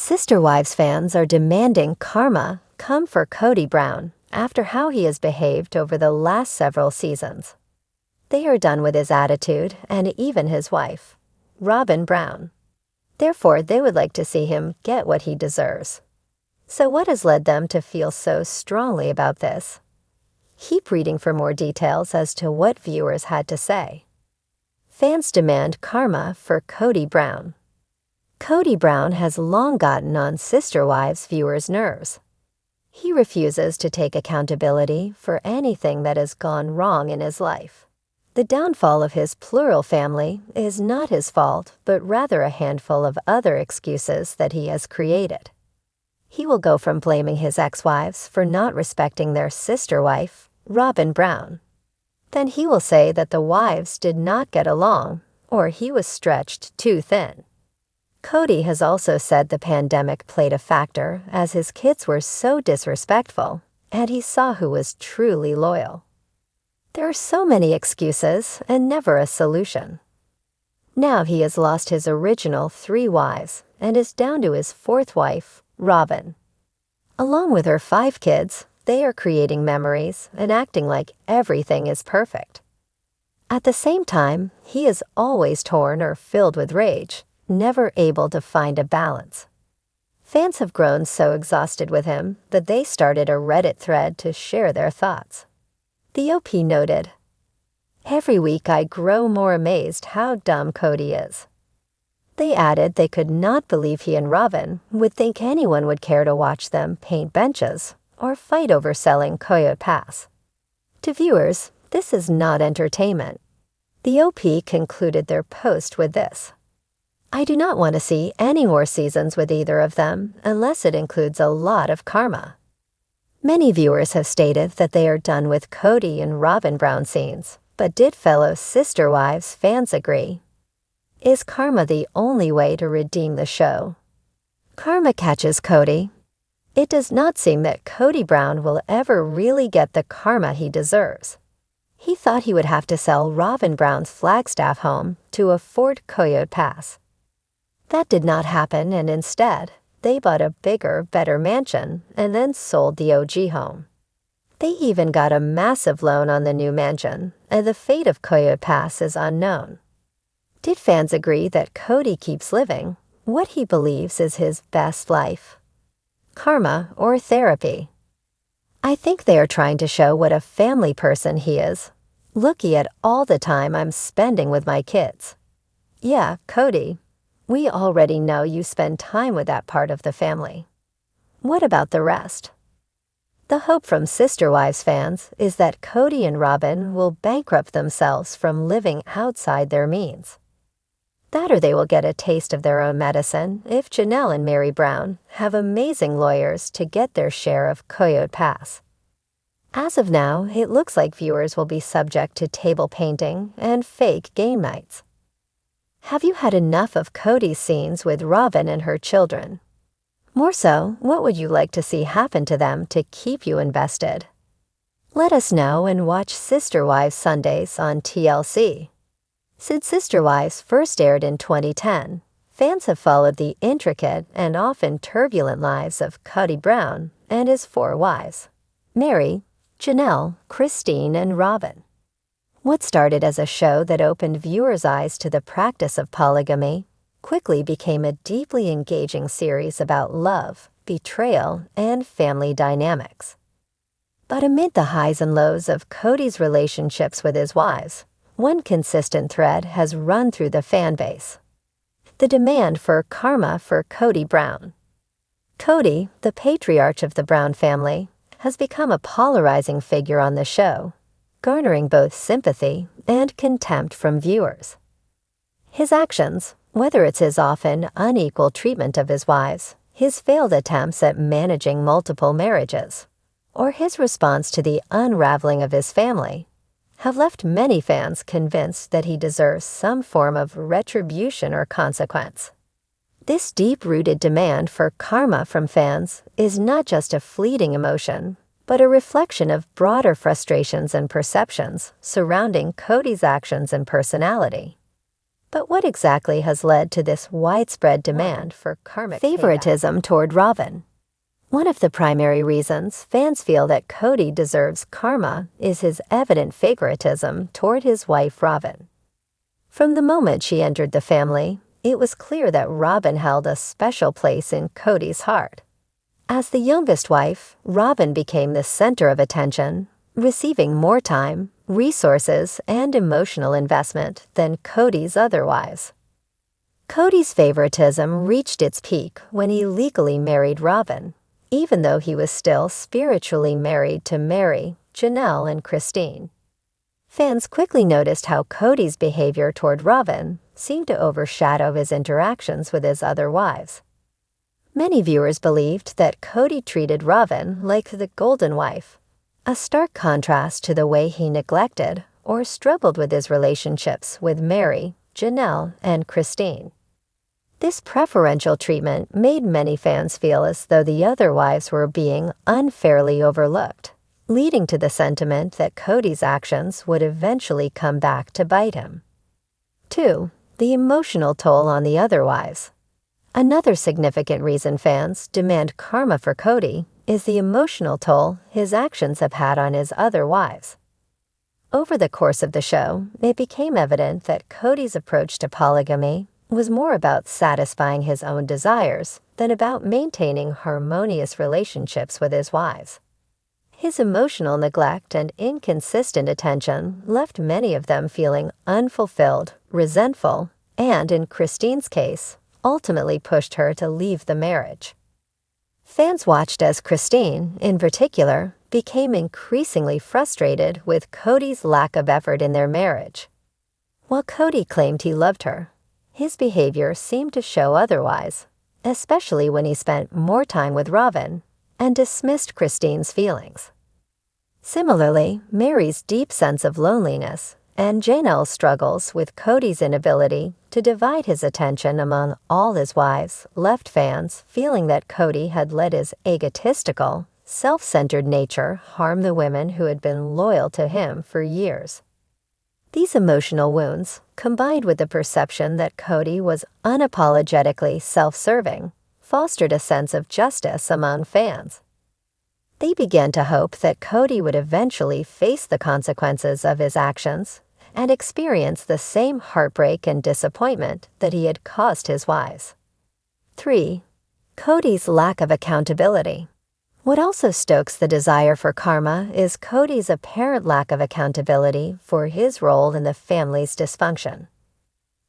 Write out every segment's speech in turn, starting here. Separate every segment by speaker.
Speaker 1: Sister Wives fans are demanding karma come for Kody Brown after how he has behaved over the last several seasons. They are done with his attitude and even his wife, Robyn Brown. Therefore, they would like to see him get what he deserves. So what has led them to feel so strongly about this? Keep reading for more details as to what viewers had to say. Fans demand karma for Kody Brown. Kody Brown has long gotten on Sister Wives viewers' nerves. He refuses to take accountability for anything that has gone wrong in his life. The downfall of his plural family is not his fault, but rather a handful of other excuses that he has created. He will go from blaming his ex-wives for not respecting their sister wife, Robyn Brown. Then he will say that the wives did not get along, or he was stretched too thin. Kody has also said the pandemic played a factor as his kids were so disrespectful, and he saw who was truly loyal. There are so many excuses and never a solution. Now he has lost his original 3 wives and is down to his 4th wife, Robyn. Along with her 5 kids, they are creating memories and acting like everything is perfect. At the same time, he is always torn or filled with rage, never able to find a balance. Fans have grown so exhausted with him that they started a Reddit thread to share their thoughts. The OP noted, "Every week I grow more amazed how dumb Kody is." They added they could not believe he and Robyn would think anyone would care to watch them paint benches or fight over selling Coyote Pass. To viewers, this is not entertainment. The OP concluded their post with this: "I do not want to see any more seasons with either of them unless it includes a lot of karma." Many viewers have stated that they are done with Kody and Robyn Brown scenes, but did fellow Sister Wives fans agree? Is karma the only way to redeem the show? Karma catches Kody. It does not seem that Kody Brown will ever really get the karma he deserves. He thought he would have to sell Robyn Brown's Flagstaff home to afford Coyote Pass. That did not happen, and instead, they bought a bigger, better mansion and then sold the OG home. They even got a massive loan on the new mansion, and the fate of Coyote Pass is unknown. Did fans agree that Kody keeps living what he believes is his best life? Karma or therapy? I think they are trying to show what a family person he is. Looky at all the time I'm spending with my kids. Yeah, Kody, we already know you spend time with that part of the family. What about the rest? The hope from Sister Wives fans is that Kody and Robyn will bankrupt themselves from living outside their means. That or they will get a taste of their own medicine if Janelle and Mary Brown have amazing lawyers to get their share of Coyote Pass. As of now, it looks like viewers will be subject to table painting and fake game nights. Have you had enough of Kody's scenes with Robyn and her children? More so, what would you like to see happen to them to keep you invested? Let us know and watch Sister Wives Sundays on TLC. Since Sister Wives first aired in 2010, fans have followed the intricate and often turbulent lives of Kody Brown and his 4 wives, Mary, Janelle, Christine, and Robyn. What started as a show that opened viewers' eyes to the practice of polygamy quickly became a deeply engaging series about love, betrayal, and family dynamics. But amid the highs and lows of Kody's relationships with his wives, one consistent thread has run through the fan base: the demand for karma for Kody Brown. Kody, the patriarch of the Brown family, has become a polarizing figure on the show, garnering both sympathy and contempt from viewers. His actions, whether it's his often unequal treatment of his wives, his failed attempts at managing multiple marriages, or his response to the unraveling of his family, have left many fans convinced that he deserves some form of retribution or consequence. This deep-rooted demand for karma from fans is not just a fleeting emotion, but a reflection of broader frustrations and perceptions surrounding Kody's actions and personality. But what exactly has led to this widespread demand for karmic favoritism toward Robyn? One of the primary reasons fans feel that Kody deserves karma is his evident favoritism toward his wife Robyn. From the moment she entered the family, it was clear that Robyn held a special place in Kody's heart. As the youngest wife, Robyn became the center of attention, receiving more time, resources, and emotional investment than Kody's other wives. Kody's favoritism reached its peak when he legally married Robyn, even though he was still spiritually married to Mary, Janelle, and Christine. Fans quickly noticed how Kody's behavior toward Robyn seemed to overshadow his interactions with his other wives. Many viewers believed that Kody treated Robyn like the golden wife, a stark contrast to the way he neglected or struggled with his relationships with Mary, Janelle, and Christine. This preferential treatment made many fans feel as though the other wives were being unfairly overlooked, leading to the sentiment that Kody's actions would eventually come back to bite him. 2. The emotional toll on the other wives. Another significant reason fans demand karma for Kody is the emotional toll his actions have had on his other wives. Over the course of the show, it became evident that Kody's approach to polygamy was more about satisfying his own desires than about maintaining harmonious relationships with his wives. His emotional neglect and inconsistent attention left many of them feeling unfulfilled, resentful, and, in Christine's case, ultimately pushed her to leave the marriage. Fans watched as Christine, in particular, became increasingly frustrated with Kody's lack of effort in their marriage. While Kody claimed he loved her, his behavior seemed to show otherwise, especially when he spent more time with Robyn and dismissed Christine's feelings. Similarly, Mary's deep sense of loneliness and Janelle's struggles with Kody's inability to divide his attention among all his wives left fans feeling that Kody had let his egotistical, self-centered nature harm the women who had been loyal to him for years. These emotional wounds, combined with the perception that Kody was unapologetically self-serving, fostered a sense of justice among fans. They began to hope that Kody would eventually face the consequences of his actions and experience the same heartbreak and disappointment that he had caused his wives. 3. Kody's lack of accountability. What also stokes the desire for karma is Kody's apparent lack of accountability for his role in the family's dysfunction.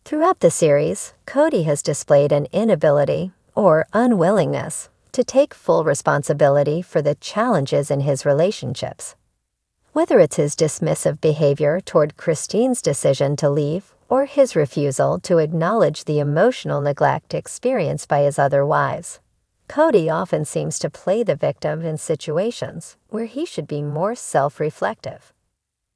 Speaker 1: Throughout the series, Kody has displayed an inability or unwillingness to take full responsibility for the challenges in his relationships. Whether it's his dismissive behavior toward Christine's decision to leave or his refusal to acknowledge the emotional neglect experienced by his other wives, Kody often seems to play the victim in situations where he should be more self-reflective.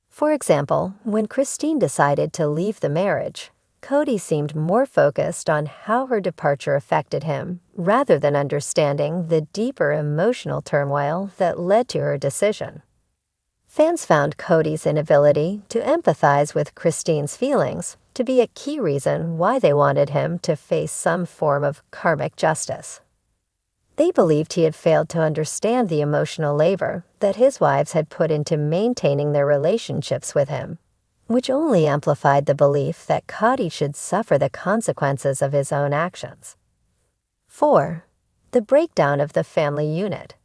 Speaker 1: For example, when Christine decided to leave the marriage, Kody seemed more focused on how her departure affected him rather than understanding the deeper emotional turmoil that led to her decision. Fans found Kody's inability to empathize with Christine's feelings to be a key reason why they wanted him to face some form of karmic justice. They believed he had failed to understand the emotional labor that his wives had put into maintaining their relationships with him, which only amplified the belief that Kody should suffer the consequences of his own actions. 4. The breakdown of the family unit.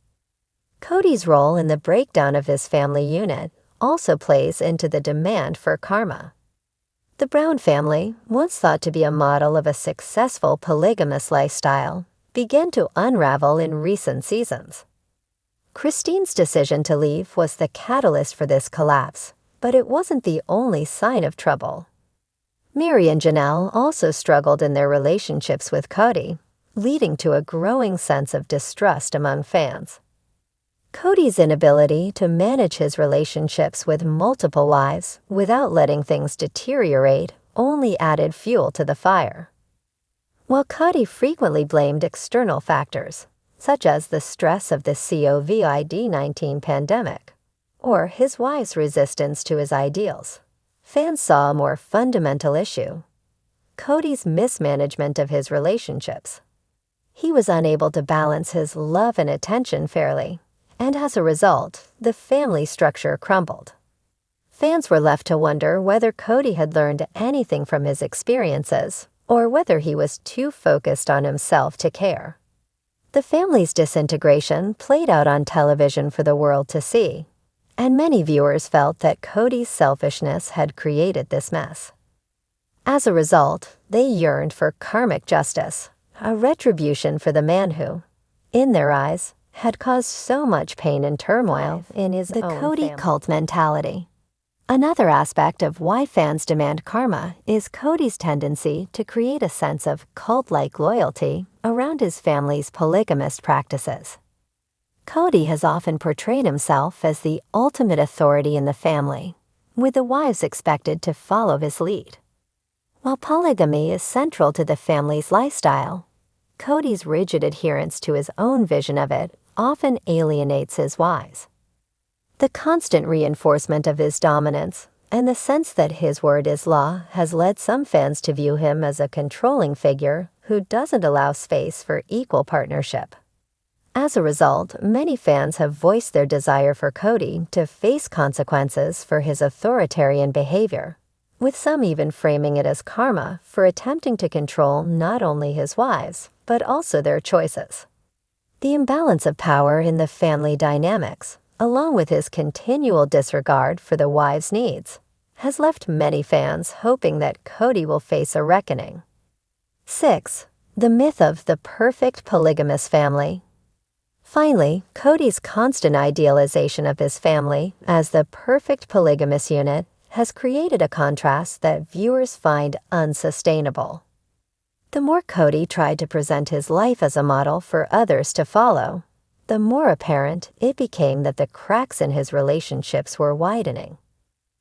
Speaker 1: Kody's role in the breakdown of his family unit also plays into the demand for karma. The Brown family, once thought to be a model of a successful polygamous lifestyle, began to unravel in recent seasons. Christine's decision to leave was the catalyst for this collapse, but it wasn't the only sign of trouble. Mary and Janelle also struggled in their relationships with Kody, leading to a growing sense of distrust among fans. Kody's inability to manage his relationships with multiple wives without letting things deteriorate only added fuel to the fire. While Kody frequently blamed external factors, such as the stress of the COVID-19 pandemic, or his wife's resistance to his ideals, fans saw a more fundamental issue. Kody's mismanagement of his relationships. He was unable to balance his love and attention fairly, and as a result, the family structure crumbled. Fans were left to wonder whether Kody had learned anything from his experiences, or whether he was too focused on himself to care. The family's disintegration played out on television for the world to see, and many viewers felt that Kody's selfishness had created this mess. As a result, they yearned for karmic justice, a retribution for the man who, in their eyes, had caused so much pain and turmoil in his own family. The Kody cult mentality. Another aspect of why fans demand karma is Kody's tendency to create a sense of cult-like loyalty around his family's polygamist practices. Kody has often portrayed himself as the ultimate authority in the family, with the wives expected to follow his lead. While polygamy is central to the family's lifestyle, Kody's rigid adherence to his own vision of it often alienates his wives. The constant reinforcement of his dominance and the sense that his word is law has led some fans to view him as a controlling figure who doesn't allow space for equal partnership. As a result, many fans have voiced their desire for Kody to face consequences for his authoritarian behavior, with some even framing it as karma for attempting to control not only his wives, but also their choices. The imbalance of power in the family dynamics, along with his continual disregard for the wives' needs, has left many fans hoping that Kody will face a reckoning. 6. The myth of the perfect polygamous family. Finally, Kody's constant idealization of his family as the perfect polygamous unit has created a contrast that viewers find unsustainable. The more Kody tried to present his life as a model for others to follow, the more apparent it became that the cracks in his relationships were widening.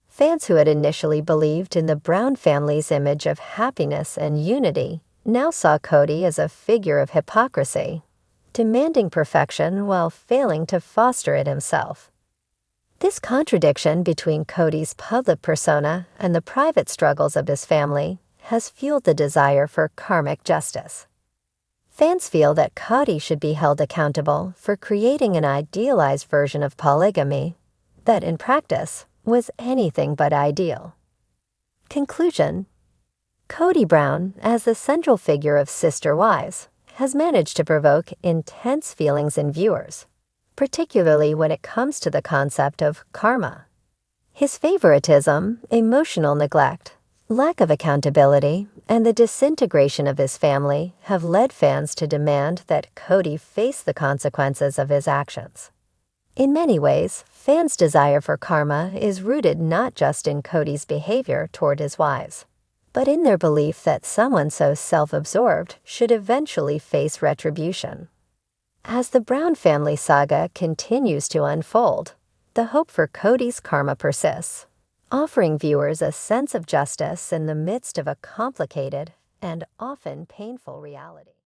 Speaker 1: Fans who had initially believed in the Brown family's image of happiness and unity now saw Kody as a figure of hypocrisy, demanding perfection while failing to foster it himself. This contradiction between Kody's public persona and the private struggles of his family has fueled the desire for karmic justice. Fans feel that Kody should be held accountable for creating an idealized version of polygamy that, in practice, was anything but ideal. Conclusion: Kody Brown, as the central figure of Sister Wives, has managed to provoke intense feelings in viewers, particularly when it comes to the concept of karma. His favoritism, emotional neglect, lack of accountability, and the disintegration of his family have led fans to demand that Kody face the consequences of his actions. In many ways, fans' desire for karma is rooted not just in Kody's behavior toward his wives, but in their belief that someone so self-absorbed should eventually face retribution. As the Brown family saga continues to unfold, the hope for Kody's karma persists, offering viewers a sense of justice in the midst of a complicated and often painful reality.